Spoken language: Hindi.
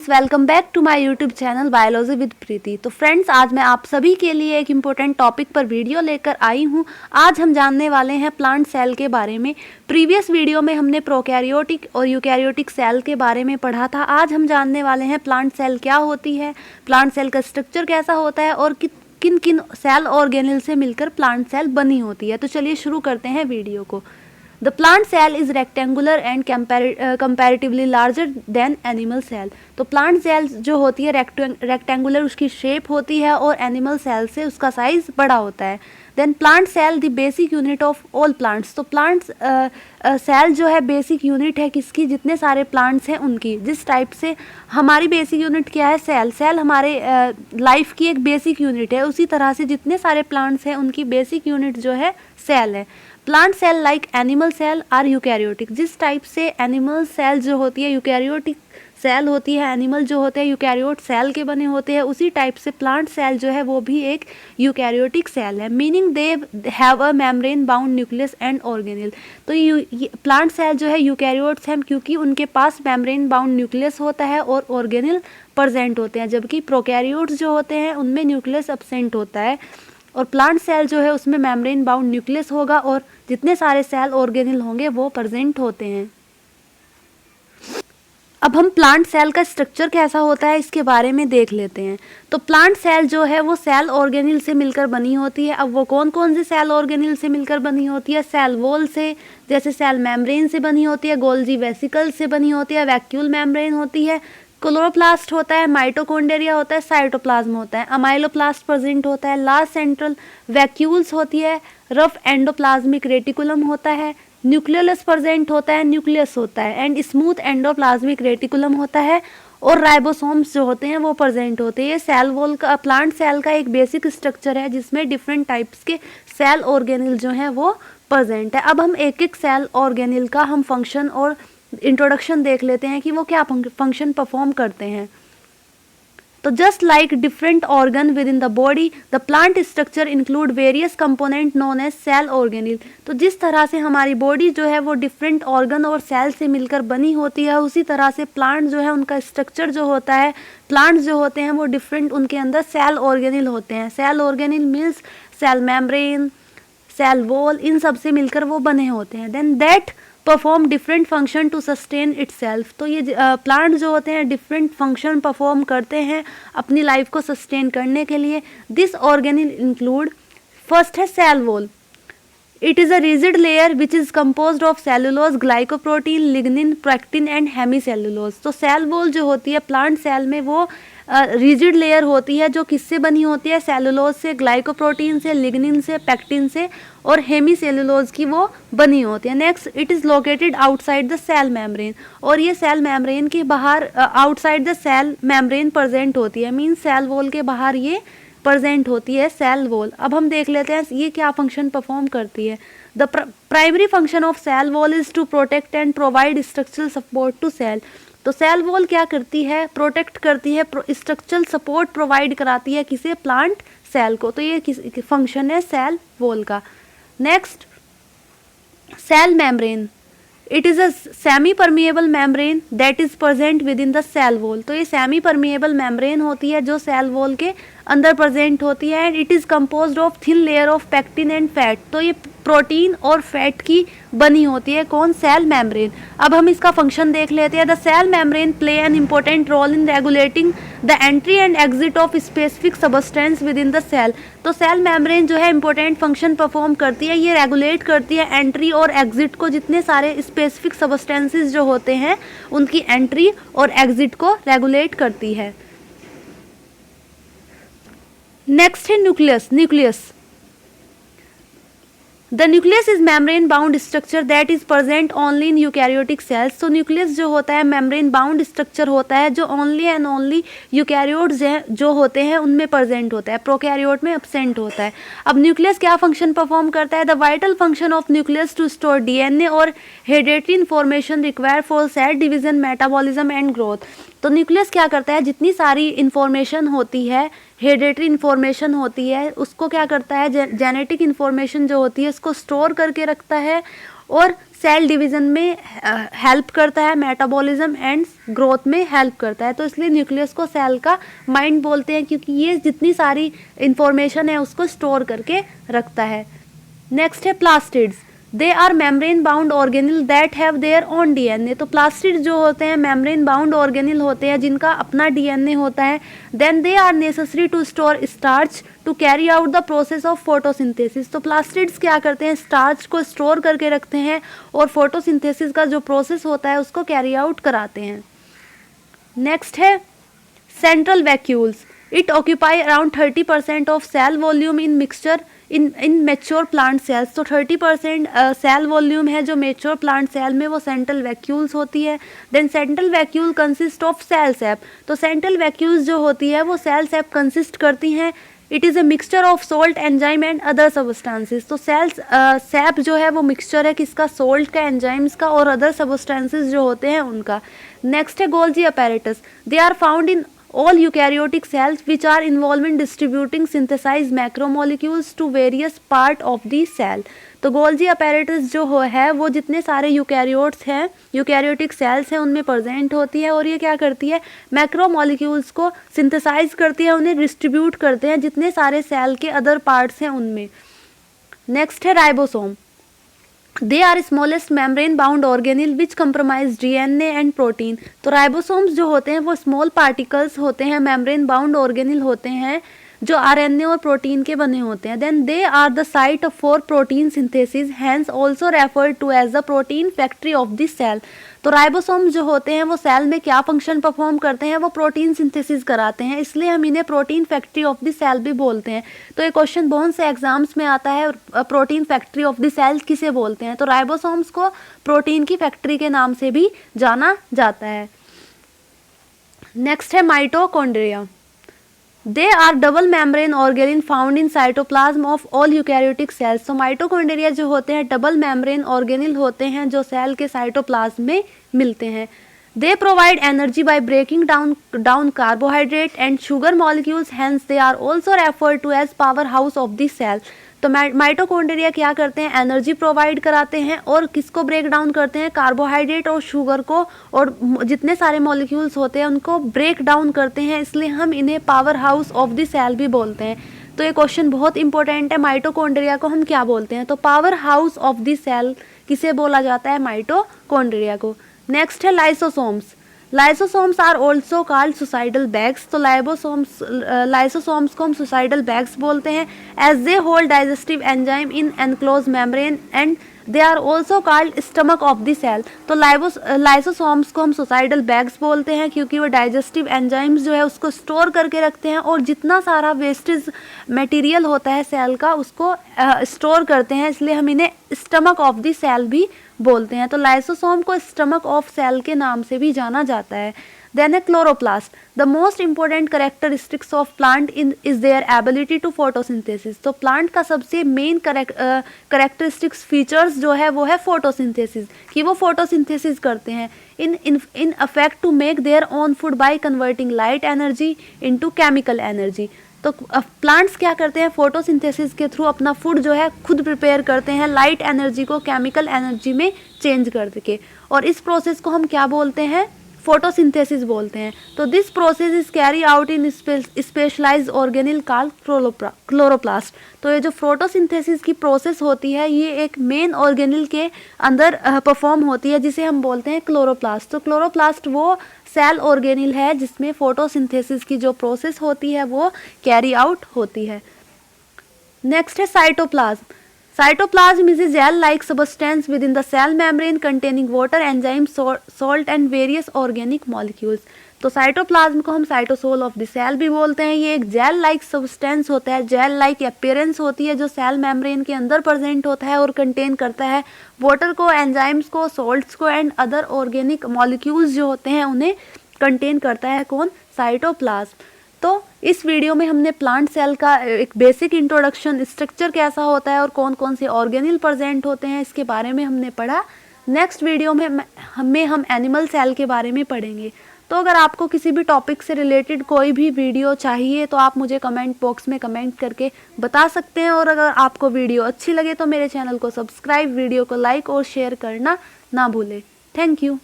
Welcome back to my YouTube channel biology with Preeti. तो फ्रेंड्स, आज मैं आप सभी के लिए एक इम्पोर्टेंट टॉपिक पर वीडियो लेकर आई हूँ। आज हम जानने वाले हैं प्लांट सेल के बारे में। प्रीवियस वीडियो में हमने प्रोकैरियोटिक और यूकैरियोटिक सेल के बारे में पढ़ा था। आज हम जानने वाले हैं प्लांट सेल क्या होती है, प्लांट सेल का स्ट्रक्चर कैसा होता है और किन किन सेल ऑर्गेनेल से मिलकर प्लांट सेल बनी होती है। तो चलिए शुरू करते हैं वीडियो को। The plant cell is rectangular and comparatively larger than animal cell। तो प्लांट सेल जो होती है रेक्टेंगुलर उसकी शेप होती है और एनिमल सेल से उसका साइज बड़ा होता है। Then plant cell the basic unit of all plants. तो प्लांट सेल जो है बेसिक यूनिट है किसकी, जितने सारे प्लांट्स हैं उनकी। जिस टाइप से हमारी बेसिक यूनिट क्या है, सेल हमारे लाइफ की एक बेसिक यूनिट है, उसी तरह से जितने सारे प्लांट्स हैं उनकी बेसिक यूनिट जो है सेल है। Plant cell like animal cell are eukaryotic. जिस टाइप से एनिमल सेल जो होती है यूकैरियोटिक सेल होती है, एनिमल जो होते हैं यूकैरियोट सेल के बने होते हैं, उसी टाइप से प्लांट सेल जो है वो भी एक यूकैरियोटिक सेल है। Meaning they have a membrane bound nucleus and organelle. तो ये प्लांट सेल जो है यूकैरियोट्स हैं क्योंकि उनके पास मेम्ब्रेन बाउंड न्यूक्लियस होता है और ऑर्गेनेल प्रेजेंट होते हैं, जबकि प्रोकैरियोट्स जो होते हैं उनमें न्यूक्लियस एब्सेंट होता है। और प्लांट सेल जो है उसमें मेम्ब्रेन बाउंड न्यूक्लियस होगा और जितने सारे सेल ऑर्गेनेल होंगे वो प्रेजेंट होते हैं। अब हम प्लांट सेल का स्ट्रक्चर कैसा होता है इसके बारे में देख लेते हैं। तो प्लांट सेल जो है वो सेल ऑर्गेनेल से मिलकर बनी होती है। अब वो कौन कौन से सेल ऑर्गेनेल से मिलकर बनी होती है? सेल वॉल से, जैसे सेल मेम्ब्रेन से बनी होती है, गोल्जी वेसिकल से बनी होती है, वैक्यूल मेम्ब्रेन होती है, क्लोरोप्लास्ट होता है, माइटोकॉन्ड्रिया होता है, साइटोप्लाज्म होता है, अमाइलोप्लास्ट प्रेजेंट होता है, लार्ज सेंट्रल वैक्यूल्स होती है, रफ एंडोप्लाज्मिक रेटिकुलम होता है, न्यूक्लियस प्रेजेंट होता है, न्यूक्लियस होता है एंड स्मूथ एंडोप्लाज्मिक रेटिकुलम होता है और राइबोसोम्स जो होते हैं वो प्रेजेंट होते हैं। ये सेल वॉल का, प्लांट सेल का एक बेसिक स्ट्रक्चर है जिसमें डिफरेंट टाइप्स के सेल ऑर्गेनेल जो हैं वो प्रेजेंट है। अब हम एक एक सेल ऑर्गेनेल का हम फंक्शन और इंट्रोडक्शन देख लेते हैं कि वो क्या फंक्शन परफॉर्म करते हैं। तो just like different organ within the body, the plant structure include various component known as cell organelle. तो जिस तरह से हमारी बॉडी जो है वो डिफरेंट ऑर्गन और सेल से मिलकर बनी होती है, उसी तरह से प्लांट जो है उनका स्ट्रक्चर जो होता है, प्लांट्स जो होते हैं वो डिफरेंट, उनके अंदर सेल ऑर्गेनेल होते हैं। Cell organelle means cell membrane, cell wall, इन सब से मिलकर वो बने होते हैं। Then that perform different function to sustain itself. तो ये प्लांट जो होते हैं डिफरेंट फंक्शन परफॉर्म करते हैं अपनी लाइफ को सस्टेन करने के लिए। दिस ऑर्गेनेल इंक्लूड, फर्स्ट है cell wall. It is a rigid layer which is composed of cellulose, glycoprotein, lignin, pectin and hemicellulose. तो सेल वॉल जो होती है प्लांट सेल में वो रिजिड लेयर होती है जो किससे बनी होती है? सेलुलोज से, ग्लाइकोप्रोटीन से, लिग्निन से, पेक्टिन से और हेमीसेलुलोज की वो बनी होती है। Next, it is located outside the cell membrane. और ये सेल मेम्ब्रेन के बाहर, outside the cell membrane present होती है, मीन्स सेल वॉल के बाहर ये प्रेजेंट होती है सेल वॉल। अब हम देख लेते हैं ये क्या फंक्शन परफॉर्म करती है। The primary function of cell wall is to protect and provide structural support to cell. तो सेल वॉल क्या करती है? प्रोटेक्ट करती है, स्ट्रक्चरल सपोर्ट प्रोवाइड कराती है किसे? प्लांट सेल को। तो ये फंक्शन है सेल वॉल का। Next, cell membrane. It is a semi permeable membrane that is present within the cell wall. तो ये सेमी परमिएबल मेम्ब्रेन होती है जो सेल वॉल के अंदर प्रेजेंट होती है and it is composed of thin layer of pectin and fat. तो ये प्रोटीन और फैट की बनी होती है। कौन? Cell membrane. अब हम इसका फंक्शन देख लेते हैं। The cell membrane play an important role in regulating the entry and exit of specific substance within the cell. तो सेल मेम्ब्रेन जो है इंपॉर्टेंट फंक्शन परफॉर्म करती है, ये रेगुलेट करती है एंट्री और एग्जिट को, जितने सारे स्पेसिफिक सबस्टेंसेस जो होते हैं उनकी एंट्री और एग्जिट को रेगुलेट करती है। नेक्स्ट है nucleus. The nucleus is membrane bound structure that is present only in eukaryotic cells. तो न्यूक्लियस जो होता है मेम्ब्रेन बाउंड स्ट्रक्चर होता है जो ओनली एंड ओनली यूकैरियोट्स जो होते हैं उनमें प्रेजेंट होता है, प्रोकैरियोट में एब्सेंट होता है। अब न्यूक्लियस क्या फंक्शन परफॉर्म करता है? The vital function of nucleus to store DNA और hereditary information required for cell division, metabolism and growth. तो न्यूक्लियस क्या करता है? जितनी सारी इन्फॉर्मेशन होती है, हेरिडिटरी इन्फॉर्मेशन होती है, उसको क्या करता है? जेनेटिक इन्फॉर्मेशन जो होती है उसको स्टोर करके रखता है और सेल डिवीज़न में हेल्प करता है, मेटाबॉलिज्म एंड ग्रोथ में हेल्प करता है। तो इसलिए न्यूक्लियस को सेल का माइंड बोलते हैं, क्योंकि ये जितनी सारी इंफॉर्मेशन है उसको स्टोर करके रखता है। नेक्स्ट है plastids. They are membrane bound organelle that have their own DNA. तो प्लास्टिड्स जो होते हैं मेम्ब्रेन बाउंड ऑर्गेनिल होते हैं जिनका अपना डीएनए होता है। Then they are necessary to store starch to carry out the process of photosynthesis. तो प्लास्टिड्स क्या करते हैं, स्टार्च को स्टोर करके रखते हैं और फोटोसिंथेसिस का जो प्रोसेस होता है उसको कैरी आउट कराते हैं। नेक्स्ट है central vacuoles. It occupy around 30% of cell volume in mixture in mature plant cells. तो 30% सेल वॉल्यूम है जो मेच्योर प्लांट सेल में, वो सेंट्रल वैक्यूल्स होती है। Then central vacuole consist of cell sap. तो सेंट्रल वैक्यूल्स जो होती है वो सेल सैप कंसिस्ट करती हैं। It is a mixture of salt, enzyme and other substances. तो सेल्स सैप जो है वो मिक्सचर है किसका, सोल्ट का, एंजाइम्स का और अदर सबस्टांसेस जो होते हैं उनका। नेक्स्ट है Golgi apparatus. They are found in all eukaryotic cells which are involved in distributing synthesized macromolecules to various part of the cell। तो गोल्जी अपैरेटस जो है वो जितने सारे यूकैरियोट्स हैं, यूकैरियोटिक सेल्स हैं, उनमें प्रेजेंट होती है और ये क्या करती है, मैक्रोमोलिक्यूल्स को सिंथेसाइज करती है, उन्हें डिस्ट्रीब्यूट करते हैं जितने सारे सेल के अदर पार्ट्स हैं उनमें। नेक्स्ट है ribosome. They are smallest membrane bound organelle which compromise DNA and protein. तो राइबोसोम्स जो होते हैं वो स्मॉल पार्टिकल्स होते हैं, मेम्ब्रेन बाउंड ऑर्गेनिल होते हैं जो आरएनए और प्रोटीन के बने होते हैं। Then they are the site for protein synthesis, hence also referred to as the protein factory of the cell. तो राइबोसोम्स जो होते हैं वो सेल में क्या फंक्शन परफॉर्म करते हैं, वो प्रोटीन सिंथेसिस कराते हैं, इसलिए हम इन्हें protein factory of the cell भी बोलते हैं। तो ये क्वेश्चन बहुत से एग्जाम्स में आता है, protein factory of the cell किसे बोलते हैं। तो राइबोसोम्स को प्रोटीन की फैक्ट्री के नाम से भी जाना जाता है। नेक्स्ट है mitochondria. They are double membrane organelle found in cytoplasm of all eukaryotic cells। तो माइटोकॉन्ड्रिया जो होते हैं डबल मेम्ब्रेन ऑर्गेनिल होते हैं जो सेल के साइटोप्लाज्म में मिलते हैं। They provide energy by breaking down carbohydrate and sugar molecules, hence they are also referred to as powerhouse of the cell। तो माइटोकॉन्ड्रिया क्या करते हैं, एनर्जी प्रोवाइड कराते हैं और किसको ब्रेक डाउन करते हैं, कार्बोहाइड्रेट और शुगर को, और जितने सारे मॉलिक्यूल्स होते हैं उनको ब्रेक डाउन करते हैं, इसलिए हम इन्हें power house of the cell भी बोलते हैं। तो ये क्वेश्चन बहुत इंपॉर्टेंट है, माइटोकॉन्ड्रिया को हम क्या बोलते हैं, तो power house of the cell किसे बोला जाता है, माइटोकॉन्ड्रिया को। नेक्स्ट है lysosomes. Lysosomes are also called suicidal bags. तो लाइसोसोम्स को हम सुसाइडल बैग्स बोलते हैं, as they hold digestive enzyme in enclose membrane and they are also called stomach of the cell. तो लाइसोसोम्स को हम सुसाइडल बैग्स बोलते हैं क्योंकि वो डाइजेस्टिव एंजाइम्स जो है उसको स्टोर करके रखते हैं और जितना सारा वेस्टेज मटेरियल होता है सेल का उसको स्टोर करते हैं, इसलिए हम इन्हें स्टमक ऑफ द सेल भी बोलते हैं। तो लाइसोसोम को स्टमक ऑफ सेल के नाम से भी जाना जाता है। देन है chloroplast. The most important characteristics of plant is their ability to photosynthesis. तो प्लांट का सबसे मेन करेक्टरिस्टिक्स फीचर्स जो है वो है फोटोसिंथेसिस, कि वो फोटोसिंथेसिस करते हैं in effect to make their own food by converting light energy into chemical energy. तो प्लांट्स क्या करते हैं, फोटोसिंथेसिस के थ्रू अपना फूड जो है खुद प्रिपेयर करते हैं, लाइट एनर्जी को केमिकल एनर्जी में चेंज करके, और इस प्रोसेस को हम क्या बोलते हैं, फोटोसिंथेसिस बोलते हैं। तो this process is carry out in specialised organelle called chloroplast. तो ये जो फोटोसिंथेसिस की प्रोसेस होती है ये एक मेन ऑर्गेनिल के अंदर परफॉर्म होती है जिसे हम बोलते हैं क्लोरोप्लास्ट। तो क्लोरोप्लास्ट वो सेल ऑर्गेनिल है जिसमें फोटोसिंथेसिस की जो प्रोसेस होती है वो कैरी आउट होती है। नेक्स्ट है cytoplasm. Cytoplasm is a gel-like substance within the cell membrane containing water, enzymes, salt and various organic molecules। तो साइटोप्लाज्म को हम साइटोसोल ऑफ द सेल भी बोलते हैं। ये एक जेल लाइक सब्सटेंस होता है, जेल लाइक अपीयरेंस होती है जो सेल मेम्ब्रेन के अंदर प्रेजेंट होता है और कंटेन करता है वाटर को, एंजाइम्स को, सॉल्ट्स को एंड अदर ऑर्गेनिक मॉलिक्यूल्स जो होते हैं उन्हें कंटेन करता है कौन, साइटोप्लाज्म। तो इस वीडियो में हमने प्लांट सेल का एक बेसिक इंट्रोडक्शन, स्ट्रक्चर कैसा होता है और कौन कौन से ऑर्गेनिल प्रेजेंट होते हैं इसके बारे में हमने पढ़ा। नेक्स्ट वीडियो में हम एनिमल सेल के बारे में पढ़ेंगे। तो अगर आपको किसी भी टॉपिक से रिलेटेड कोई भी वीडियो चाहिए तो आप मुझे कमेंट बॉक्स में कमेंट करके बता सकते हैं। और अगर आपको वीडियो अच्छी लगे तो मेरे चैनल को सब्सक्राइब, वीडियो को लाइक और शेयर करना ना भूलें। Thank you.